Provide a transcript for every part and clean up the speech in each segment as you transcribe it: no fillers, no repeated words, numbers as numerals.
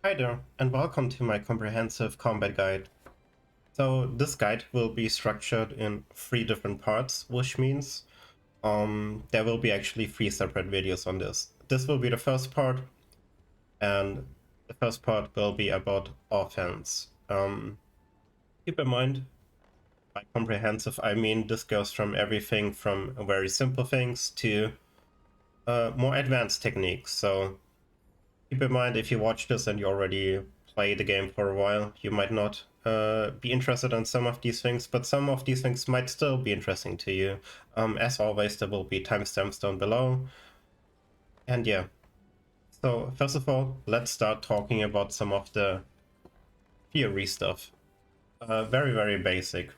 Hi there, and welcome to my comprehensive combat guide. So this guide will be structured in 3 different parts, which means there will be actually 3 separate videos on this. This will be the first part, and the first part will be about offense. Keep in mind, by comprehensive, I mean this goes from everything from very simple things to more advanced techniques. So keep in mind, if you watch this and you already play the game for a while, you might not be interested in some of these things, but some of these things might still be interesting to you. As always, there will be timestamps down below. And yeah, so first of all, let's start talking about some of the theory stuff. Very, very basic.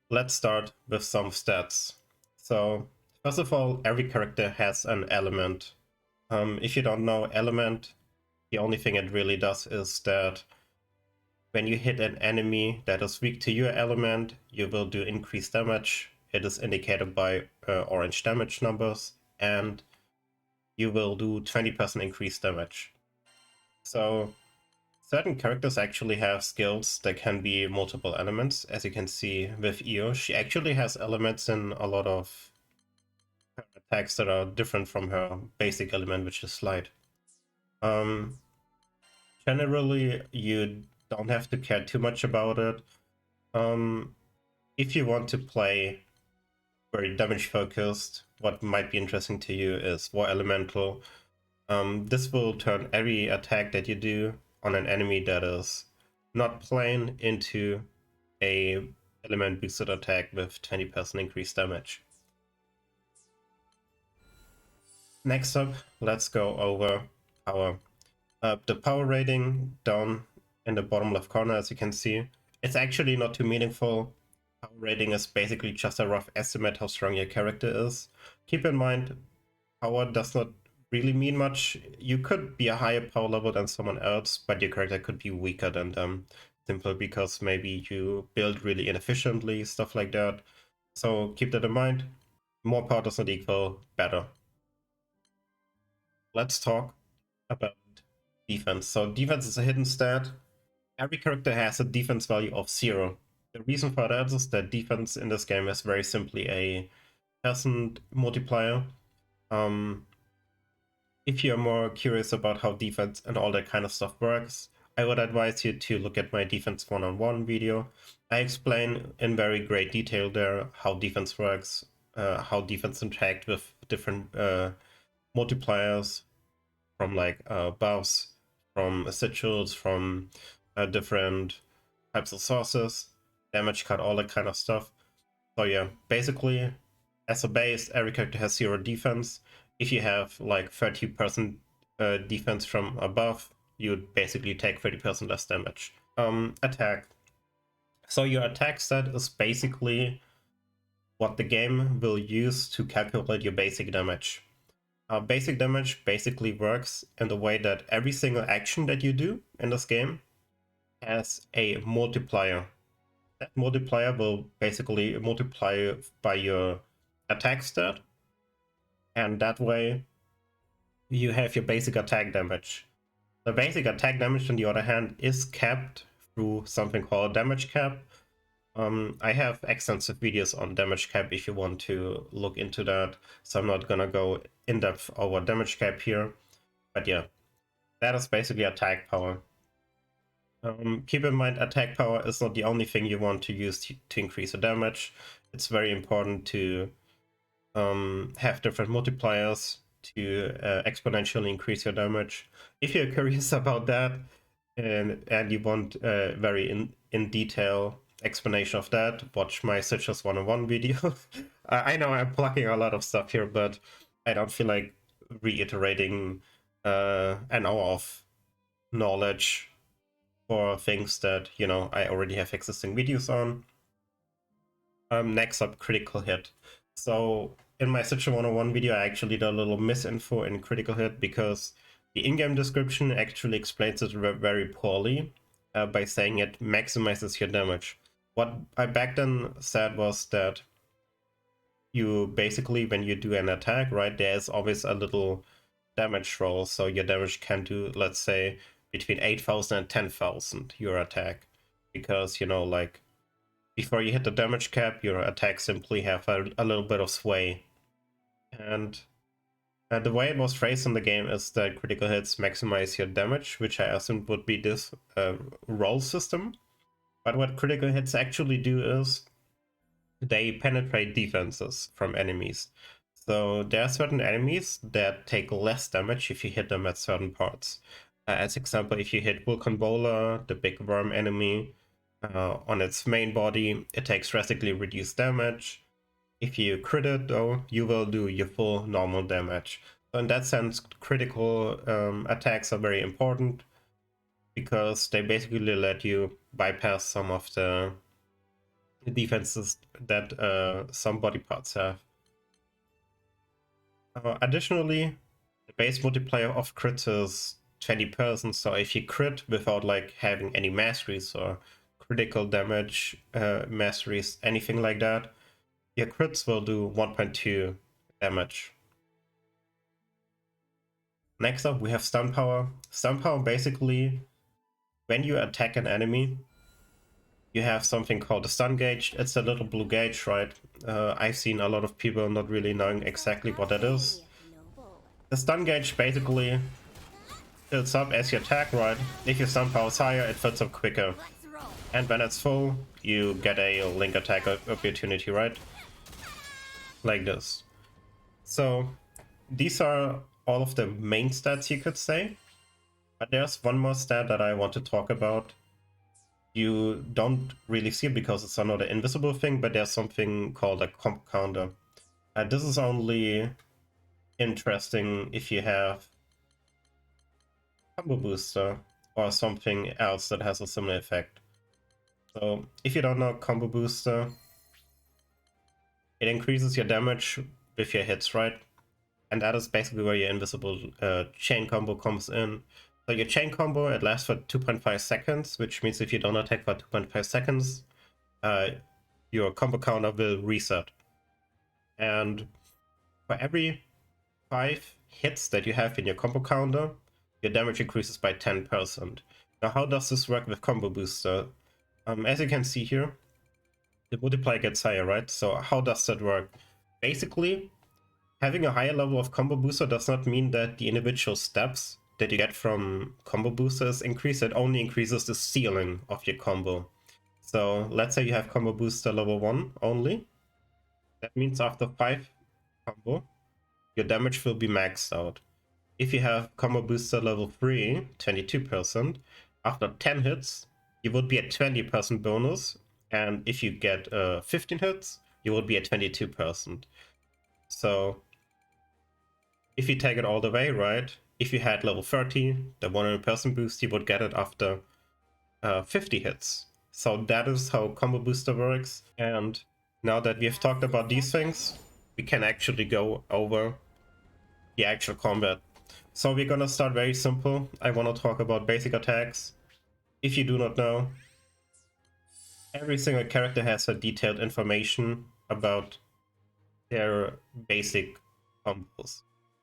Let's start with some stats. So first of all, every character has an element. If you don't know element, the only thing it really does is that when you hit an enemy that is weak to your element, you will do increased damage. It is indicated by orange damage numbers, and you will do 20% increased damage. So certain characters actually have skills that can be multiple elements. As you can see with Io, she actually has elements in a lot of her attacks that are different from her basic element, which is light. Generally, you don't have to care too much about it. If you want to play very damage focused, what might be interesting to you is War Elemental. This will turn every attack that you do on an enemy that is not plain into a element boosted attack with 20% increased damage. Next up, let's go over power. The power rating down in the bottom left corner, as you can see, it's actually not too meaningful. Power rating is basically just a rough estimate how strong your character is. Keep in mind, power does not really mean much. You could be a higher power level than someone else, but your character could be weaker than them, simply because maybe you build really inefficiently, stuff like that. So keep that in mind. More power does not equal better. Let's talk about defense. So defense is a hidden stat. Every character has a defense value of 0. The reason for that is that defense in this game is very simply a percent multiplier. If you're more curious about how defense and all that kind of stuff works, I would advise you to look at my defense 1-on-1 video. I explain in very great detail there how defense works, how defense interact with different multipliers from like buffs, from sigils, from different types of sources, damage cut, all that kind of stuff. So yeah, basically, as a base, every character has 0 defense. If you have like 30% defense from above, you'd basically take 30% less damage. Attack. So your attack stat is basically what the game will use to calculate your basic damage. Basic damage basically works in the way that every single action that you do in this game has a multiplier. That multiplier will basically multiply by your attack stat, and that way you have your basic attack damage. The basic attack damage, on the other hand, is capped through something called damage cap. I have extensive videos on damage cap if you want to look into that, so I'm not gonna go in depth over damage cap here, but yeah, that is basically attack power. Keep in mind, attack power is not the only thing you want to use to increase the damage. It's very important to have different multipliers to exponentially increase your damage. If you're curious about that and you want a very in detail explanation of that, watch my Citrus 101 video. I know I'm plugging a lot of stuff here, but I don't feel like reiterating an hour of knowledge for things that, you know, I already have existing videos on. Next up, critical hit. So in my Citrus 101 video, I actually did a little misinfo in critical hit because the in-game description actually explains it very poorly by saying it maximizes your damage. What I back then said was that you basically, when you do an attack, right, there's always a little damage roll, so your damage can do, let's say, between 8,000 and 10,000 your attack, because, you know, like, before you hit the damage cap, your attacks simply have a little bit of sway. And the way it was phrased in the game is that critical hits maximize your damage, which I assumed would be this roll system. But what critical hits actually do is they penetrate defenses from enemies. So there are certain enemies that take less damage if you hit them at certain parts. As example, if you hit Vulcan Bowler, the big worm enemy, on its main body, it takes drastically reduced damage. If you crit it, though, you will do your full normal damage. So in that sense, critical attacks are very important because they basically let you bypass some of the defenses that some body parts have. Additionally, the base multiplier of crits is 20%, so if you crit without like having any masteries or critical damage masteries, anything like that, your crits will do 1.2 damage. Next up, we have stun power. Stun power basically, when you attack an enemy, you have something called a stun gauge. It's a little blue gauge, right? I've seen a lot of people not really knowing exactly what that is. The stun gauge basically fills up as you attack, right? If your stun power is higher, it fills up quicker. And when it's full, you get a link attack opportunity, right? Like this. So these are all of the main stats, you could say. But there's one more stat that I want to talk about. You don't really see it because it's another invisible thing, but there's something called a comp counter. This is only interesting if you have combo booster or something else that has a similar effect. So if you don't know combo booster, it increases your damage with your hits, right? And that is basically where your invisible chain combo comes in. So your chain combo, it lasts for 2.5 seconds, which means if you don't attack for 2.5 seconds, your combo counter will reset. And for every 5 hits that you have in your combo counter, your damage increases by 10%. Now, how does this work with combo booster? As you can see here, the multiplier gets higher, right? So how does that work? Basically, having a higher level of combo booster does not mean that the individual steps that you get from combo boosters increase. It only increases the ceiling of your combo. So let's say you have combo booster level 1 only. That means after 5 combo, your damage will be maxed out. If you have combo booster level 3, 22%, after 10 hits, you would be at 20% bonus. And if you get 15 hits, you would be at 22%. So if you take it all the way, right? If you had level 30, the 100% boost, you would get it after 50 hits. So that is how combo booster works. And now that we've talked about these things, we can actually go over the actual combat. So we're gonna start very simple. I want to talk about basic attacks. If you do not know, every single character has a detailed information about their basic combos.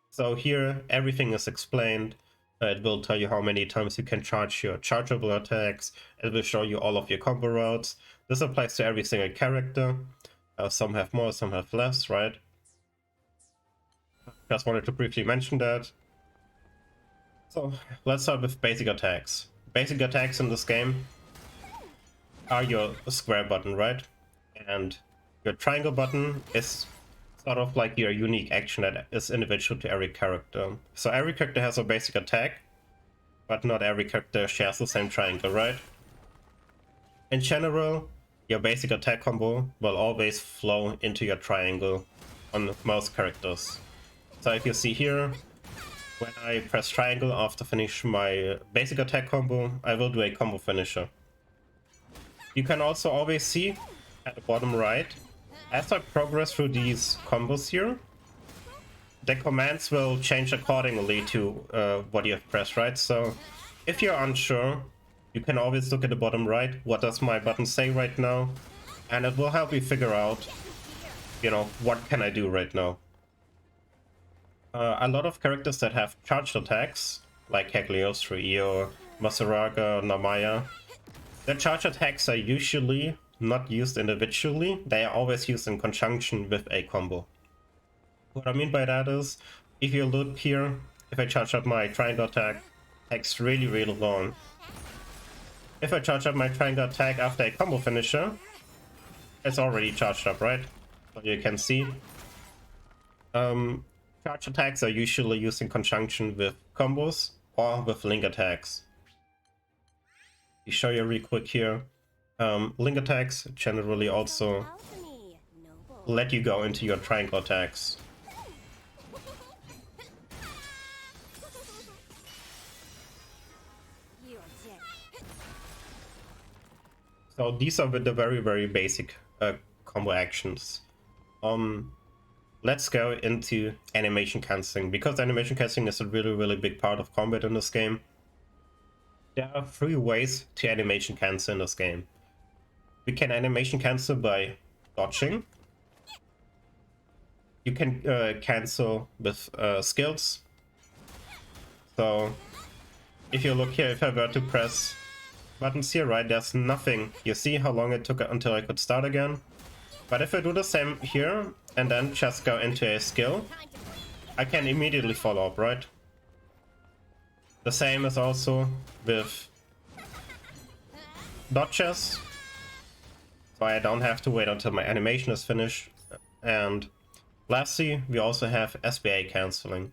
So here, everything is explained. It will tell you how many times you can charge your chargeable attacks. It will show you all of your combo routes. This applies to every single character. Some have more, some have less, right? Just wanted to briefly mention that. So let's start with basic attacks. Basic attacks in this game are your square button, right? And your triangle button is sort of like your unique action that is individual to every character. So every character has a basic attack, but not every character shares the same triangle, right? In general, your basic attack combo will always flow into your triangle on most characters. So if you see here, when I press triangle after finish my basic attack combo, I will do a combo finisher. You can also always see at the bottom right, as I progress through these combos here, the commands will change accordingly to what you have pressed, right? So if you're unsure, you can always look at the bottom right, what does my button say right now? And it will help you figure out, you know, what can I do right now? A lot of characters that have charged attacks, like Cagliostro, Io, Masaraga, Namaya, their charge attacks are usually not used individually, they are always used in conjunction with a combo. What I mean by that is, if you look here, if I charge up my triangle attack, it takes really long. If I charge up my triangle attack after a combo finisher, it's already charged up, right? So you can see. Charge attacks are usually used in conjunction with combos or with link attacks. I'll show you real quick here. Link attacks generally also let you go into your triangle attacks. So these are with the very basic combo actions. Let's go into animation cancelling, because animation cancelling is a really big part of combat in this game. There are 3 ways to animation cancel in this game. We can animation cancel by dodging. You can cancel with skills. So if you look here, if I were to press buttons here, right, there's nothing. You see how long it took until I could start again? But if I do the same here and then just go into a skill, I can immediately follow up, right? The same is also with dodges, so I don't have to wait until my animation is finished. And lastly, we also have SBA cancelling.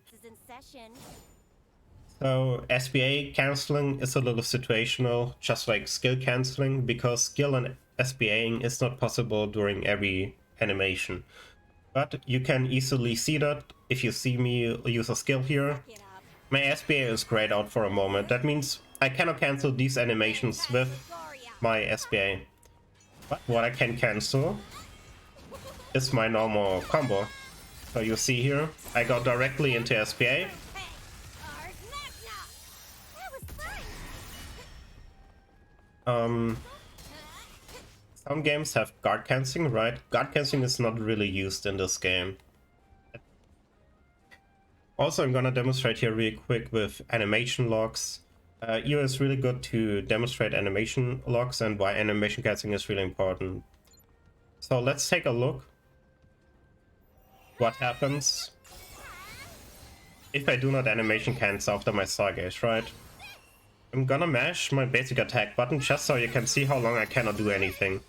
So SBA cancelling is a little situational, just like skill cancelling, because skill and SBAing is not possible during every animation. But you can easily see that if you see me use a skill here. My SBA is grayed out for a moment. That means I cannot cancel these animations with my SBA. But what I can cancel is my normal combo. So you see here, I go directly into SBA. Some games have guard cancelling, right? Guard cancelling is not really used in this game. Also, I'm gonna demonstrate here real quick with animation locks. EO is really good to demonstrate animation locks and why animation cancelling is really important. So let's take a look what happens if I do not animation cancel after my Star Gauge, right? I'm gonna mash my basic attack button just so you can see how long I cannot do anything.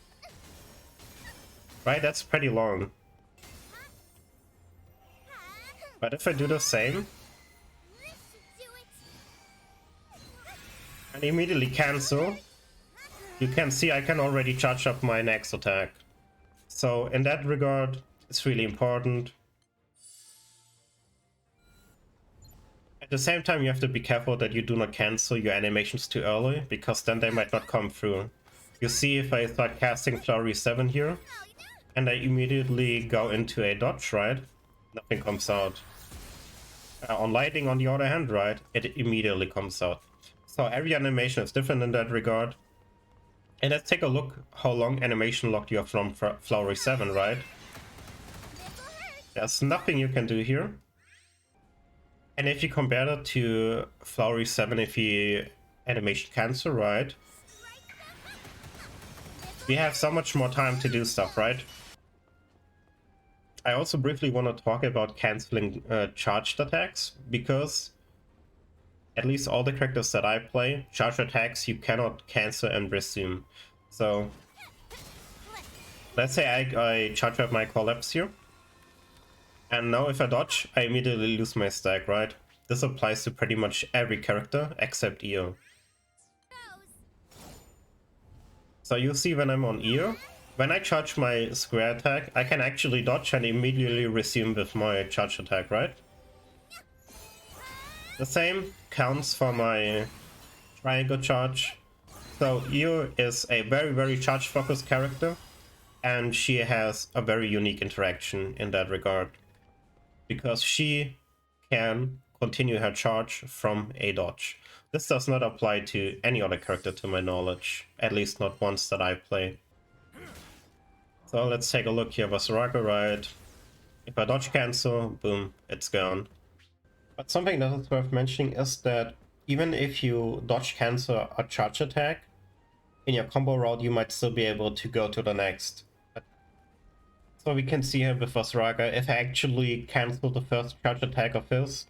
Right, that's pretty long. But if I do the same and immediately cancel, you can see I can already charge up my next attack. So in that regard, it's really important. At the same time, you have to be careful that you do not cancel your animations too early, because then they might not come through. You see, if I start casting Flurry 7 here, and I immediately go into a dodge, right? Nothing comes out. On lighting, on the other hand, right? It immediately comes out. So every animation is different in that regard. And let's take a look how long animation locked you have from Flurry 7, right? There's nothing you can do here. And if you compare that to Flurry 7, if you animation cancel, right? We have so much more time to do stuff, right? I also briefly want to talk about canceling charged attacks, because at least all the characters that I play, charged attacks you cannot cancel and resume. So let's say I charge up my collapse here. And now if I dodge, I immediately lose my stack, right? This applies to pretty much every character except EO. So you see when I'm on EO, when I charge my square attack, I can actually dodge and immediately resume with my charge attack, right? The same counts for my triangle charge. So EO is a very charge focused character, and she has a very unique interaction in that regard, because she can continue her charge from a dodge. This does not apply to any other character to my knowledge, at least not ones that I play. So let's take a look here. Vasaraga, right? If I dodge cancel, boom, it's gone. But something that is worth mentioning is that even if you dodge cancel a charge attack in your combo route, you might still be able to go to the next. So we can see here with Vasraga, if I actually cancel the first charge attack of his,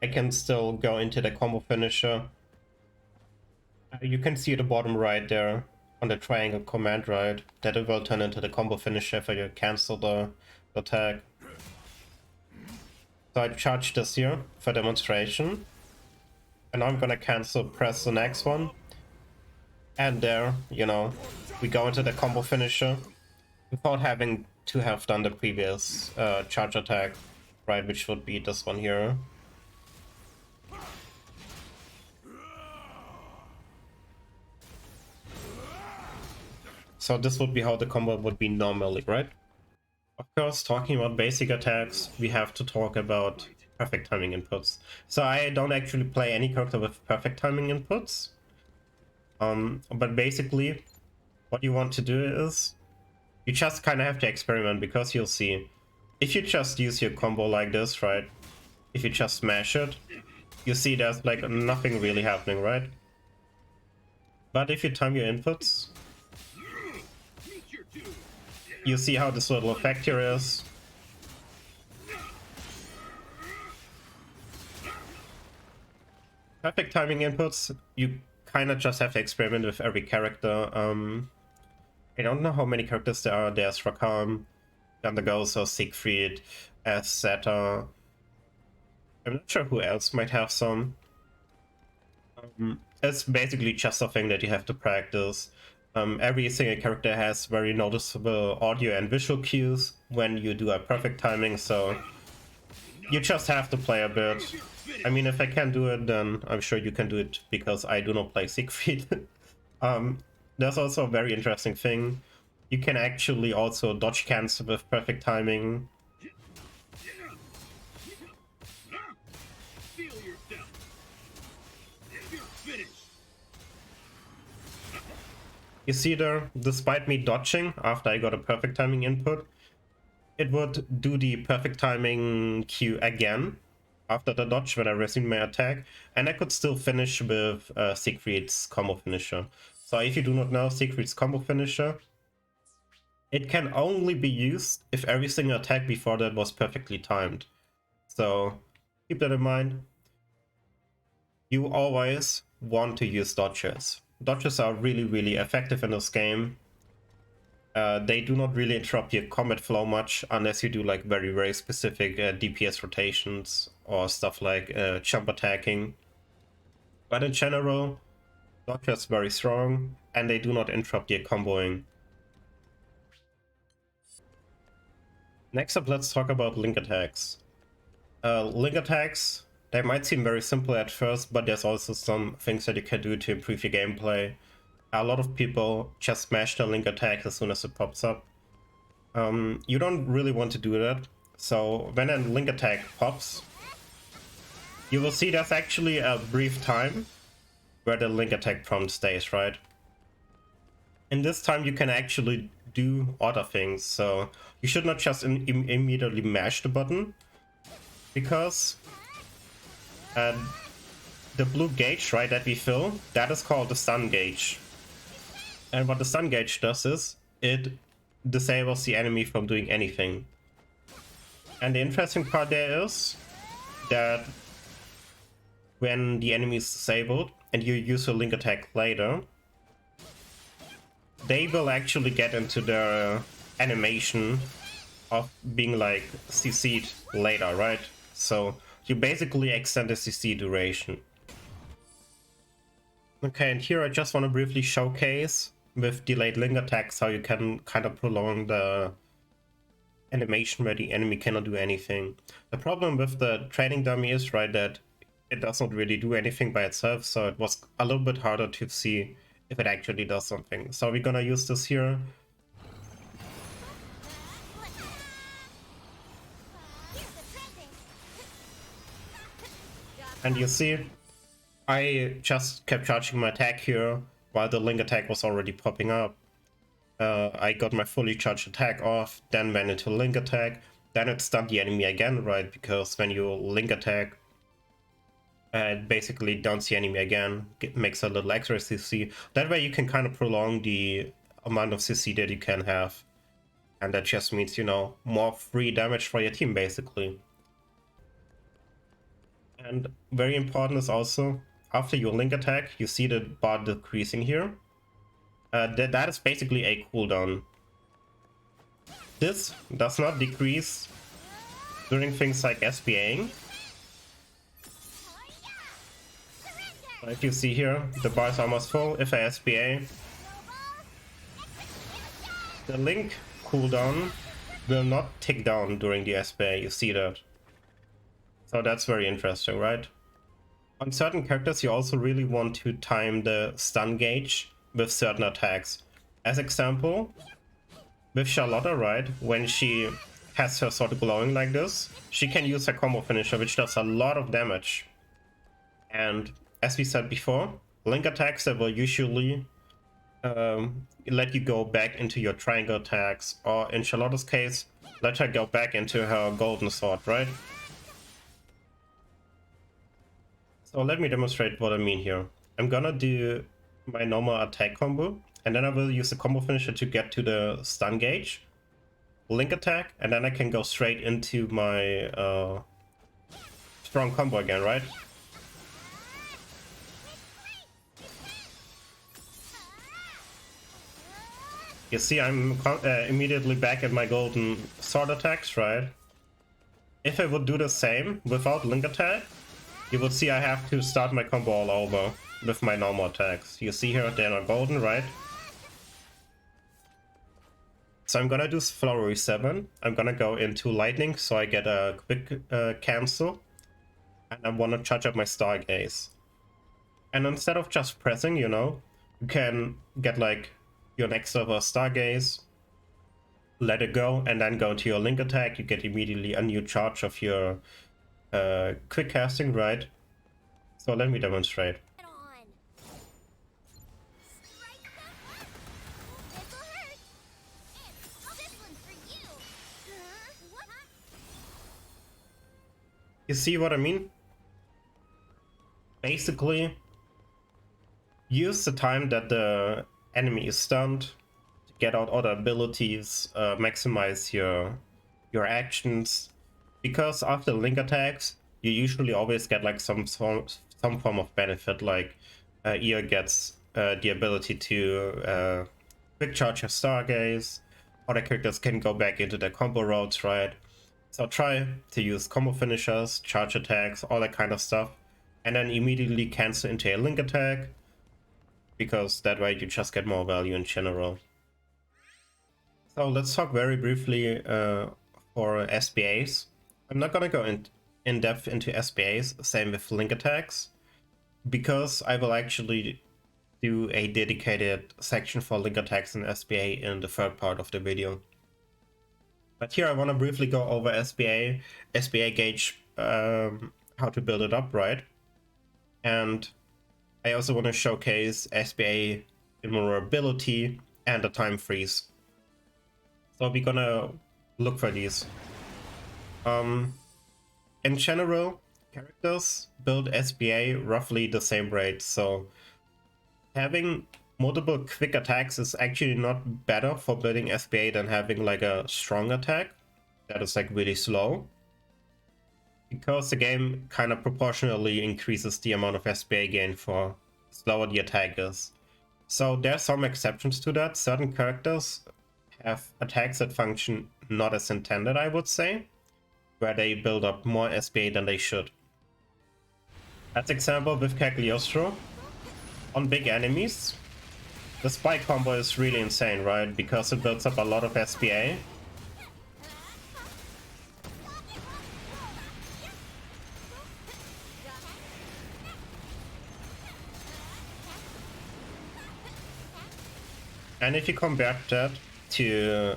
I can still go into the combo finisher. You can see at the bottom right there on the triangle command right that it will turn into the combo finisher if you cancel the attack. So I charge this here for demonstration. And now I'm gonna cancel, press the next one. And there, you know, we go into the combo finisher without having to have done the previous charge attack, right, which would be this one here. So this would be how the combo would be normally, right? Of course, talking about basic attacks, we have to talk about perfect timing inputs. So I don't actually play any character with perfect timing inputs. But basically, what you want to do is, you just kind of have to experiment, because you'll see, if you just use your combo like this, right? If you just smash it, you see there's like nothing really happening, right? But if you time your inputs, you see how this little effect here is. Perfect timing inputs, you kind of just have to experiment with every character. I don't know how many characters there are. There's Rakam, Gandagos, Siegfried, Zeta. I'm not sure who else might have some. It's basically just a thing that you have to practice. Every single character has very noticeable audio and visual cues when you do a perfect timing, so you just have to play a bit. I mean, if I can do it, then I'm sure you can do it, because I do not play Siegfried. There's also a very interesting thing. You can actually also dodge cancel with perfect timing. You see there, despite me dodging after I got a perfect timing input, it would do the perfect timing cue again after the dodge when I resume my attack, and I could still finish with Siegfried's combo finisher. So if you do not know Siegfried's combo finisher, it can only be used if every single attack before that was perfectly timed. So keep that in mind. You always want to use dodges. Dodges are really, really effective in this game. They do not really interrupt your combat flow much unless you do like very, very specific DPS rotations or stuff like jump attacking. But in general, dodges are very strong and they do not interrupt your comboing. Next up, let's talk about link attacks. Link attacks, they might seem very simple at first, but there's also some things that you can do to improve your gameplay. A lot of people just smash the link attack as soon as it pops up. You don't really want to do that. So when a link attack pops, you will see there's actually a brief time where the link attack prompt stays, right? In this time you can actually do other things, so you should not just immediately mash the button, because the blue gauge, right, that we fill, that is called the stun gauge. And what the stun gauge does is, it disables the enemy from doing anything. And the interesting part there is that when the enemy is disabled and you use a link attack later, they will actually get into their animation of being like CC'd later, right? So you basically extend the CC duration. Okay, and here I just want to briefly showcase with delayed link attacks how you can kind of prolong the animation where the enemy cannot do anything. The problem with the training dummy is, right, that it does not really do anything by itself, so it was a little bit harder to see if it actually does something. So we're gonna use this here. And you see, I just kept charging my attack here while the link attack was already popping up. I got my fully charged attack off, then went into link attack, then it stunned the enemy again, right? Because when you link attack, and basically don't see enemy again. Makes a little extra CC. That way you can kind of prolong the amount of CC that you can have. And that just means, you know, more free damage for your team, basically. And very important is also, after your link attack, you see the bar decreasing here. That is basically a cooldown. This does not decrease during things like SBAing. If you see here, the bar is almost full. If I SBA, the link cooldown will not tick down during the SBA, you see that. So that's very interesting, right? On certain characters, you also really want to time the stun gauge with certain attacks. As example, with Charlotta, right, when she has her sword glowing like this, she can use her combo finisher, which does a lot of damage. And as we said before, link attacks that will usually let you go back into your triangle attacks, or in Charlotta's case, let her go back into her golden sword, right? So let me demonstrate what I mean here. I'm gonna do my normal attack combo, and then I will use the combo finisher to get to the stun gauge, link attack, and then I can go straight into my strong combo again, right? You see, I'm immediately back at my golden sword attacks, right? If I would do the same without link attack, you would see I have to start my combo all over with my normal attacks. You see here, they're not golden, right? So I'm gonna do Flurry 7. I'm gonna go into lightning so I get a quick cancel. And I wanna charge up my Stargaze. And instead of just pressing, you know, you can get like your next server Stargaze, let it go, and then go into your link attack. You get immediately a new charge of your quick casting, right? So let me demonstrate. You see what I mean? Basically, use the time that the enemy is stunned to get out other abilities, maximize your actions, because after link attacks you usually always get like some form of benefit, like Ear gets the ability to quick charge your Stargaze, other characters can go back into their combo routes, right? So try to use combo finishers, charge attacks, all that kind of stuff, and then immediately cancel into a link attack, because that way you just get more value in general. So let's talk very briefly for SBAs. I'm not gonna go in depth into SBAs, same with link attacks, because I will actually do a dedicated section for link attacks in SBA in the third part of the video. But here I want to briefly go over SBA Gauge, how to build it up, right? And I also want to showcase SBA invulnerability and the time freeze. So we're gonna look for these. In general, characters build SBA roughly the same rate, so having multiple quick attacks is actually not better for building SBA than having like a strong attack that is like really slow, because the game kind of proportionally increases the amount of SBA gain for slower the attack is. So there are some exceptions to that. Certain characters have attacks that function not as intended, I would say, where they build up more SBA than they should. As example with Cagliostro, on big enemies, the spike combo is really insane, right? Because it builds up a lot of SBA. And if you compare that to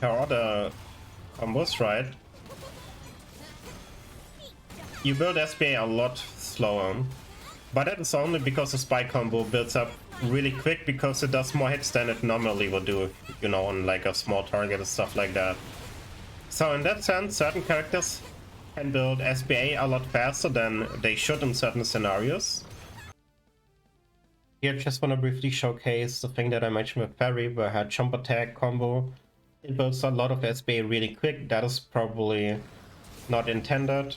her other combos, right? You build SBA a lot slower. But that is only because the spike combo builds up really quick, because it does more hits than it normally would do, you know, on like a small target and stuff like that. So in that sense, certain characters can build SBA a lot faster than they should in certain scenarios. Here, just want to briefly showcase the thing that I mentioned with Ferry, where I had jump attack combo. It builds a lot of SBA really quick. That is probably not intended.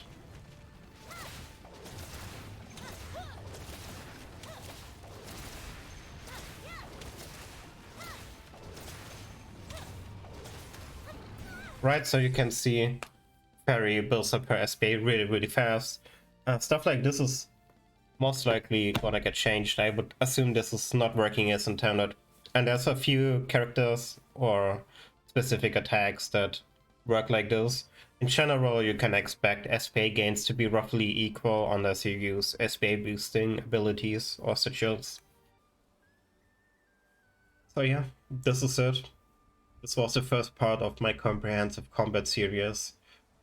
Right, so you can see Ferry builds up her SBA really fast. Stuff like this is most likely gonna get changed. I would assume this is not working as intended. And there's a few characters or specific attacks that work like this. In general, you can expect SBA gains to be roughly equal unless you use SBA boosting abilities or sigils. So yeah, this is it. This was the first part of my comprehensive combat series.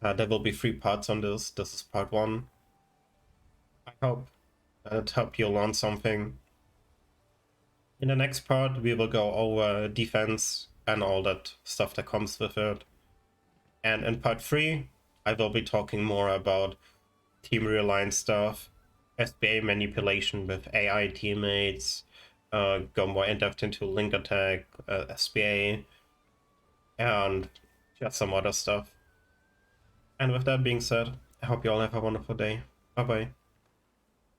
There will be 3 parts on this. This is part 1. I hope it helped you learn something. In the next part, we will go over defense and all that stuff that comes with it. And in part 3, I will be talking more about team realigned stuff, SBA manipulation with AI teammates, go more in depth into link attack, SBA, and just some other stuff. And with that being said, I hope you all have a wonderful day. Bye bye.